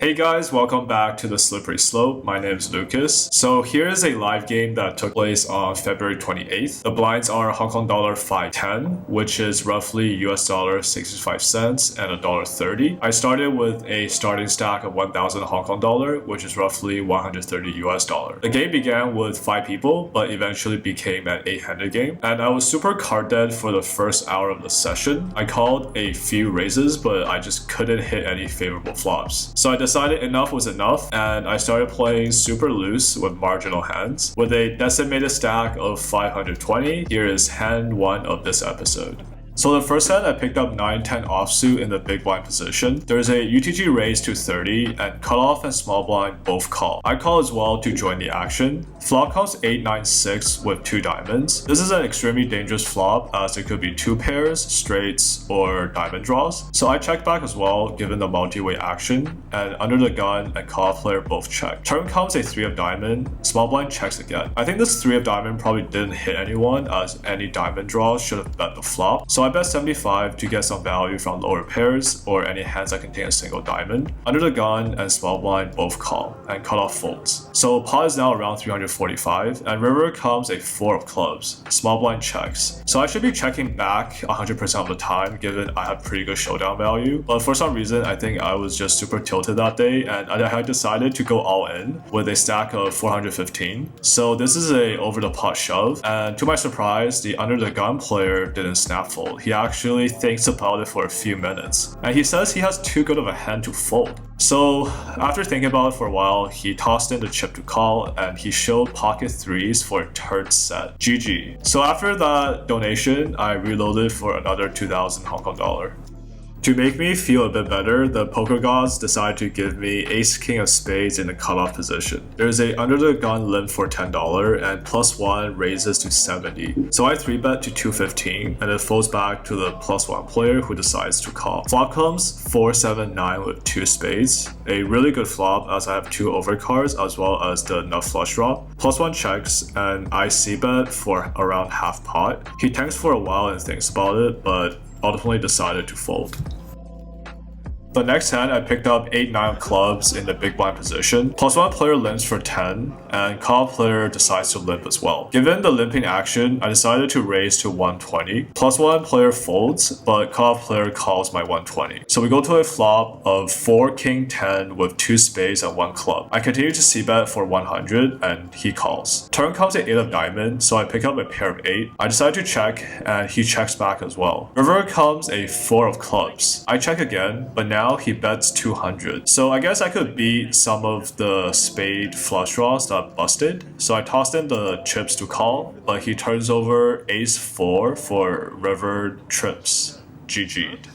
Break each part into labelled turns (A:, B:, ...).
A: Hey guys, welcome back to the Slippery Slope. My name is Lucas. So here is a live game that took place on February 28th. The blinds are Hong Kong dollar 510, which is roughly US dollar 65 cents and $1.30. I started with a starting stack of 1,000 Hong Kong dollar, which is roughly 130 US dollar. The game began with 5 people, but eventually became an 8-handed game. And I was super card dead for the first hour of the session. I called a few raises, but I just couldn't hit any favorable flops. So I decided enough was enough, and I started playing super loose with marginal hands. With a decimated stack of 520, here is hand 1 of this episode. So the first hand, I picked up 9-10 offsuit in the big blind position. There's a UTG raise to 30, and cutoff and small blind both call. I call as well to join the action. Flop comes 8-9-6 with 2 diamonds. This is an extremely dangerous flop as it could be 2 pairs, straights, or diamond draws. So I check back as well given the multi-way action, and under the gun and cutoff player both check. Turn comes a 3 of diamond, small blind checks again. I think this 3 of diamond probably didn't hit anyone as any diamond draws should have bet the flop. So I bet 75 to get some value from lower pairs or any hands that contain a single diamond. Under the gun and small blind both call and cutoff folds. So pot is now around 345 and river comes a 4 of clubs. Small blind checks. So I should be checking back 100% of the time given I have pretty good showdown value. But for some reason I think I was just super tilted that day and I had decided to go all in with a stack of 415. So this is a over the pot shove, and to my surprise the under the gun player didn't snap fold. He actually thinks about it for a few minutes, and he says he has too good of a hand to fold. So after thinking about it for a while, he tossed in the chip to call, and he showed pocket 3s for a third set. GG. So after that donation, I reloaded for another 2,000 Hong Kong dollar. To make me feel a bit better, the poker gods decided to give me ace king of spades in the cutoff position. There's a under the gun limp for $10 and +1 raises to 70. So I 3-bet to 215 and it folds back to the +1 player who decides to call. Flop comes 4-7-9 with 2 spades. A really good flop as I have 2 overcards as well as the nut flush draw. +1 checks and I c-bet for around half pot. He tanks for a while and thinks about it, but ultimately decided to fold. The next hand, I picked up 8-9 clubs in the big blind position. +1 player limps for 10, and call player decides to limp as well. Given the limping action, I decided to raise to 120. +1 player folds, but call player calls my 120. So we go to a flop of 4 king 10 with 2 spades and 1 club. I continue to c-bet for 100, and he calls. Turn comes an 8 of diamond, so I pick up a pair of 8. I decide to check, and he checks back as well. River comes a 4 of clubs. I check again, but now he bets 200. So I guess I could beat some of the spade flush draws that busted. So I tossed in the chips to call, but he turns over ace 4 for river trips. GG'd.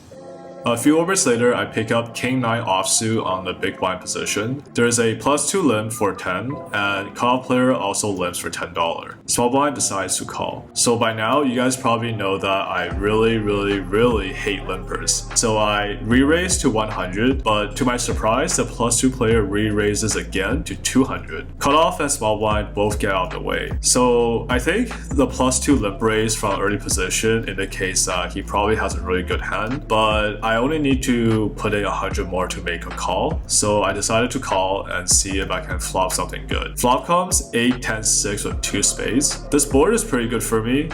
A: A few overs later, I pick up king 9 offsuit on the big blind position. There's a +2 limp for 10, and call player also limps for $10. Small blind decides to call. So by now, you guys probably know that I really hate limpers. So I re-raise to 100, but to my surprise, the +2 player re-raises again to 200. Cutoff and small blind both get out of the way. So I think the +2 limp raise from early position indicates that he probably has a really good hand, but I only need to put in 100 more to make a call, so I decided to call and see if I can flop something good. Flop comes 8-10-6 with 2 spades. This board is pretty good for me,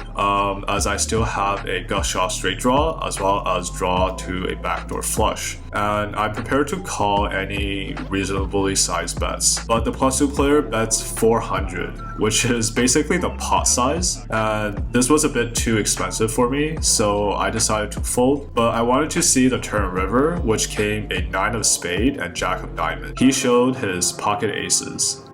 A: as I still have a gut shot straight draw as well as draw to a backdoor flush, and I'm prepared to call any reasonably sized bets. But the +2 player bets 400, which is basically the pot size, and this was a bit too expensive for me, so I decided to fold. But I wanted to see the turn river, which came a 9 of spade and jack of diamond. He showed his pocket aces.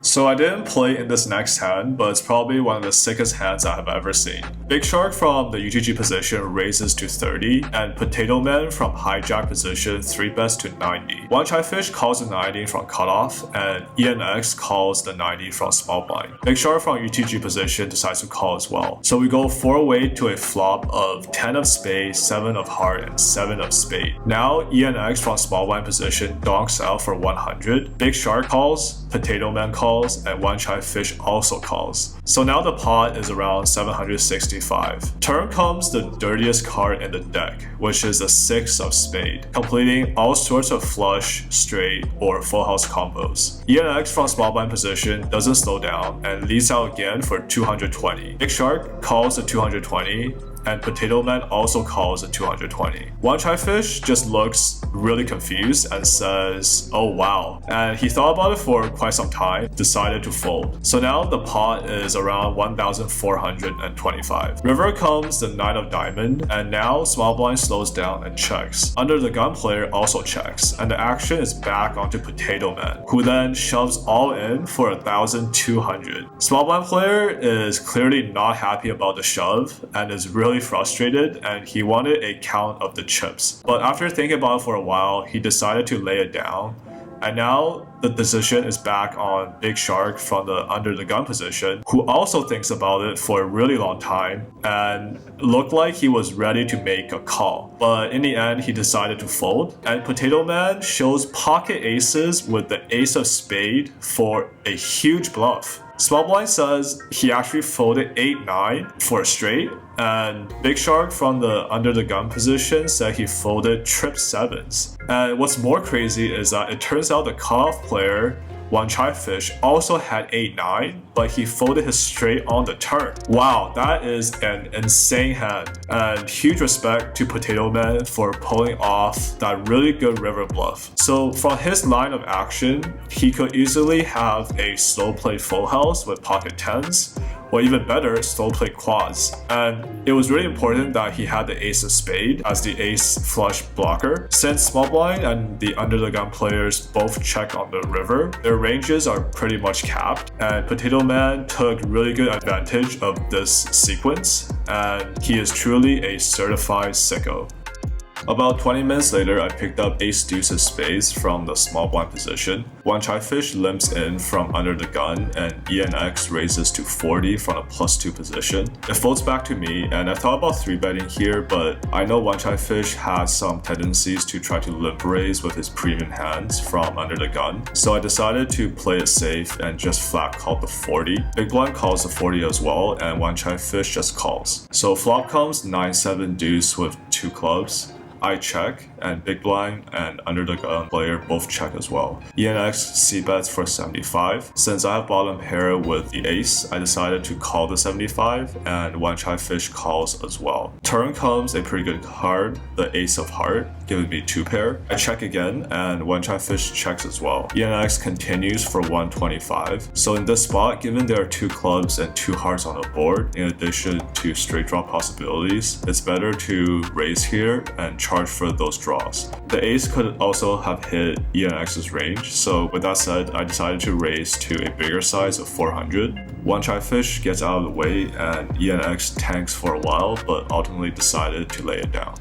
A: So I didn't play in this next hand, but it's probably one of the sickest hands I have ever seen. Big Shark from the UTG position raises to 30, and Potato Man from hijack position 3-bets to 90. One Chai Fish calls the 90 from cutoff, and ENX calls the 90 from small blind. Big Shark from UTG position decides to call as well. So we go 4-way to a flop of 10 of spade, 7 of heart, and 7 of spade. Now ENX from small blind position donks out for 100. Big Shark calls, Potato Man calls, calls, and one chai fish also calls. So now the pot is around 765. Turn comes the dirtiest card in the deck, which is the 6 of spade, completing all sorts of flush, straight, or full house combos. ENX from small blind position doesn't slow down and leads out again for 220. Big Shark calls the 220, and Potato Man also calls a 220. One chai fish just looks really confused and says, "Oh wow." And he thought about it for quite some time, decided to fold. So now the pot is around 1,425. River comes the 9 of diamond, and now small blind slows down and checks. Under the gun player also checks, and the action is back onto Potato Man, who then shoves all in for 1,200. Small blind player is clearly not happy about the shove and is really frustrated, and he wanted a count of the chips. But after thinking about it for a while, he decided to lay it down. And now the decision is back on Big Shark from the under the gun position, who also thinks about it for a really long time and looked like he was ready to make a call. But in the end, he decided to fold. And Potato Man shows pocket aces with the ace of spade for a huge bluff. Small blind says he actually folded 8-9 for a straight, and Big Shark from the under the gun position said he folded trip sevens. And what's more crazy is that it turns out the cutoff player, one chai fish, also had 8-9, but he folded his straight on the turn. Wow, that is an insane hand. And huge respect to Potato Man for pulling off that really good river bluff. So from his line of action, he could easily have a slow play full house with pocket tens, or even better, slow play quads. And it was really important that he had the ace of spade as the ace flush blocker. Since small blind and the under the gun players both check on the river, their ranges are pretty much capped, and Potato Man took really good advantage of this sequence, and he is truly a certified sicko. About 20 minutes later, I picked up ace deuce of spades from the small blind position. One chai fish limps in from under the gun, and ENX raises to 40 from a +2 position. It folds back to me, and I thought about 3-betting here, but I know one chai fish has some tendencies to try to limp raise with his premium hands from under the gun. So I decided to play it safe and just flat call the 40. Big blind calls the 40 as well, and one chai fish just calls. So flop comes 9-7 deuce with 2 clubs. I check, and big blind and under the gun player both check as well. ENX c-bets for 75. Since I have bottom pair with the ace, I decided to call the 75, and one chai fish calls as well. Turn comes a pretty good card, the ace of heart, giving me 2 pair. I check again, and one chai fish checks as well. ENX continues for 125. So in this spot, given there are 2 clubs and 2 hearts on the board, in addition to straight draw possibilities, it's better to raise here and charge for those draws. The ace could also have hit ENX's range, so with that said, I decided to raise to a bigger size of 400. One chai fish gets out of the way, and ENX tanks for a while, but ultimately decided to lay it down.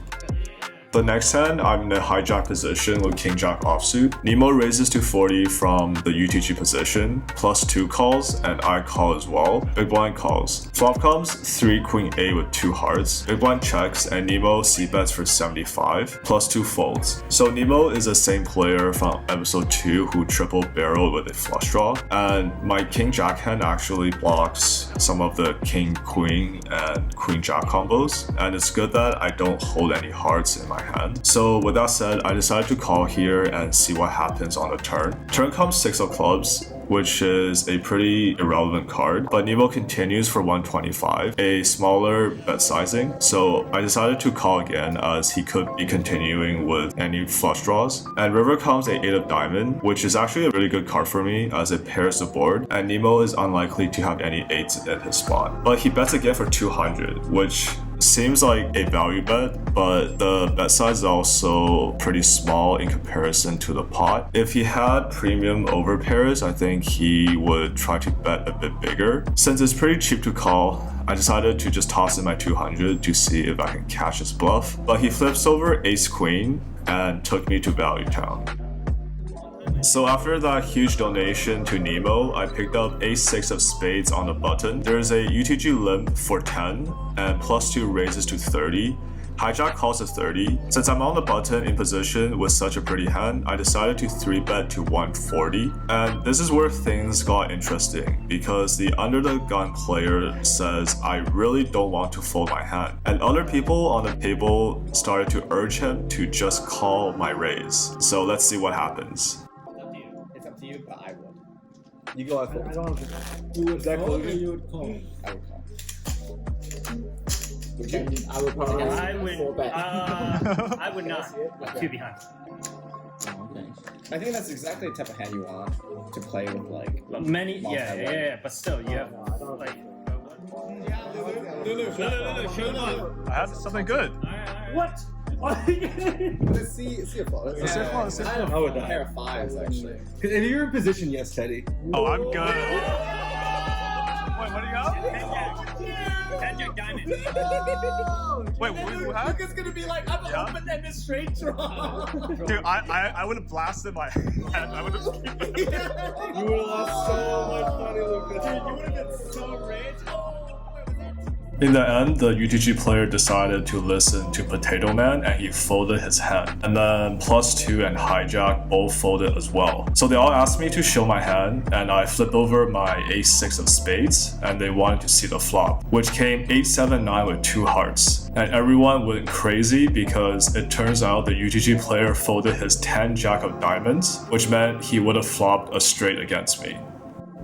A: The next hand, I'm in a hijack position with King Jack offsuit. Nemo raises to 40 from the UTG position, +2 calls, and I call as well. Big blind calls. Flop comes 3 Queen A with 2 hearts. Big blind checks, and Nemo c-bets for 75, +2 folds. So Nemo is the same player from episode 2 who triple barreled with a flush draw, and my King Jack hand actually blocks some of the King Queen and Queen Jack combos, and it's good that I don't hold any hearts in my hand. So with that said, I decided to call here and see what happens on the turn. Turn comes 6 of clubs, which is a pretty irrelevant card, but Nemo continues for 125, a smaller bet sizing, so I decided to call again as he could be continuing with any flush draws. And river comes a 8 of diamond, which is actually a really good card for me as it pairs the board, and Nemo is unlikely to have any 8s in his spot. But he bets again for 200, which seems like a value bet, but the bet size is also pretty small in comparison to the pot. If he had premium over pairs, I think he would try to bet a bit bigger. Since it's pretty cheap to call, I decided to just toss in my 200 to see if I can catch his bluff. But he flips over ace queen and took me to value town. So after that huge donation to Nemo, I picked up ace-6 of spades on the button. There's a UTG limp for 10 and +2 raises to 30. Hijack calls to 30. Since I'm on the button in position with such a pretty hand, I decided to 3-bet to 140. And this is where things got interesting because the under the gun player says, I really don't want to fold my hand. And other people on the table started to urge him to just call my raise. So let's see what happens.
B: It's up to you, but I would.
C: You go I fold.
D: I don't
C: You would call or
D: you would call.
B: I would call.
D: I would probably
E: I would not. Two behind.
D: Oh, okay.
B: I think that's exactly the type of hand you want to play with, like
E: Many, yeah, but still, you have
D: No, I don't
E: like.
B: Lulu, show up.
F: I have something good.
E: What?
C: Let's see a fold.
F: Let's see a fold, let's see a
C: I don't
F: fold.
C: know with
B: A pair of fives, actually.
C: If you're in position, yes, Teddy.
F: Oh, I'm good. Wait, what do you got?
E: Magic diamond.
F: Wait, who had?
C: Lucas gonna be like, I'm
F: Yeah.
C: open-ended straight draw.
F: Dude, I would have blasted my hand. I would have.
C: You would have lost so much money, Lucas.
B: You would have been so rich.
A: In the end, the UTG player decided to listen to Potato Man and he folded his hand. And then +2 and Hijack both folded as well. So they all asked me to show my hand and I flipped over my ace-6 of spades and they wanted to see the flop, which came 8-7-9 with 2 hearts. And everyone went crazy because it turns out the UTG player folded his 10 jack of diamonds, which meant he would have flopped a straight against me.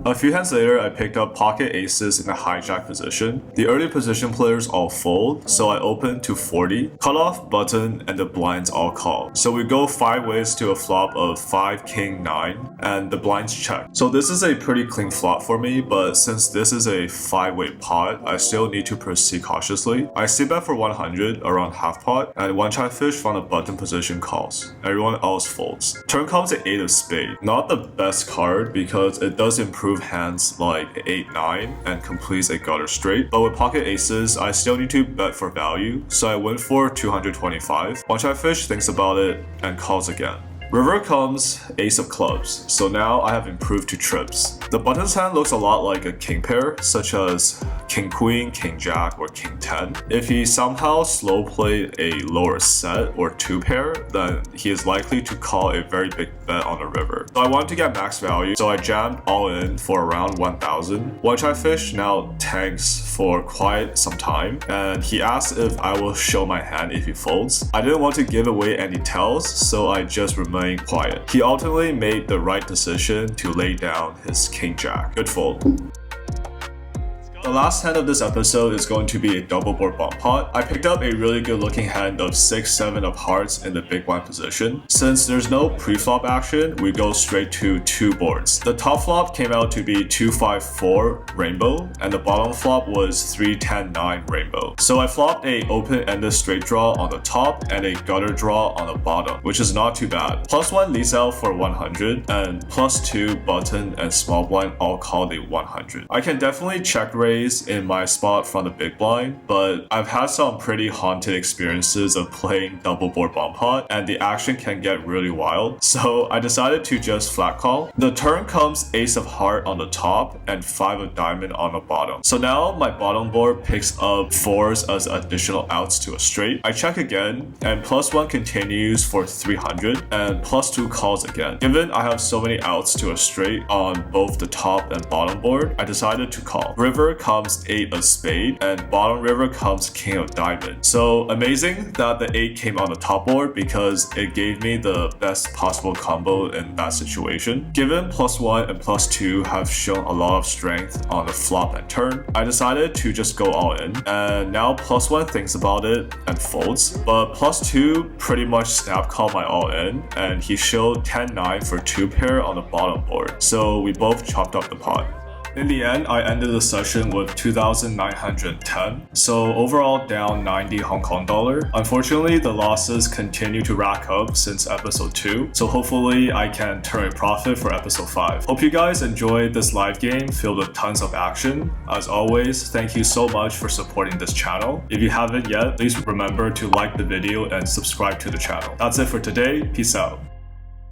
A: A few hands later, I picked up pocket aces in the hijack position. The early position players all fold, so I opened to 40, cut off button, and the blinds all call. So we go 5 ways to a flop of 5, king, 9, and the blinds check. So this is a pretty clean flop for me, but since this is a 5-way pot, I still need to proceed cautiously. I c-bet for 100 around half pot, and one try fish from the button position calls. Everyone else folds. Turn comes the 8 of spade. Not the best card because it does improve hands like 8-9 and completes a gutter straight, but with pocket aces I still need to bet for value, so I went for 225. One try fish thinks about it and calls again. River comes ace of clubs, so now I have improved to trips. The button's hand looks a lot like a king pair, such as king queen, king jack, or king 10. If he somehow slow played a lower set or 2 pair, then he is likely to call a very big bet on the river. So I wanted to get max value, so I jammed all in for around 1,000. One try fish now tanks for quite some time, and he asked if I will show my hand if he folds. I didn't want to give away any tells, so I just remained quiet. He ultimately made the right decision to lay down his king jack. Good fold. The last hand of this episode is going to be a double board bump pot. I picked up a really good looking hand of 6-7 of hearts in the big blind position. Since there's no pre-flop action, we go straight to 2 boards. The top flop came out to be 2-5-4 rainbow, and the bottom flop was 3-10-9 rainbow. So I flopped a open-ended straight draw on the top and a gutter draw on the bottom, which is not too bad. +1 leads out for 100, and +2 button and small blind all called a 100. I can definitely check raise in my spot from the big blind, but I've had some pretty haunted experiences of playing double board bump pot and the action can get really wild, so I decided to just flat call. The turn comes ace of heart on the top and 5 of diamond on the bottom. So now my bottom board picks up 4s as additional outs to a straight. I check again and +1 continues for 300 and +2 calls again. Given I have so many outs to a straight on both the top and bottom board, I decided to call. River comes 8 of spade and bottom river comes king of diamond. So amazing that the 8 came on the top board because it gave me the best possible combo in that situation. Given +1 and +2 have shown a lot of strength on the flop and turn, I decided to just go all in, and now +1 thinks about it and folds, but +2 pretty much snap called my all in and he showed 10-9 for 2 pair on the bottom board, so we both chopped up the pot. In the end, I ended the session with 2,910, so overall down 90 Hong Kong dollar. Unfortunately, the losses continue to rack up since episode 2, so hopefully I can turn a profit for episode 5. Hope you guys enjoyed this live game filled with tons of action. As always, thank you so much for supporting this channel. If you haven't yet, please remember to like the video and subscribe to the channel. That's it for today. Peace out.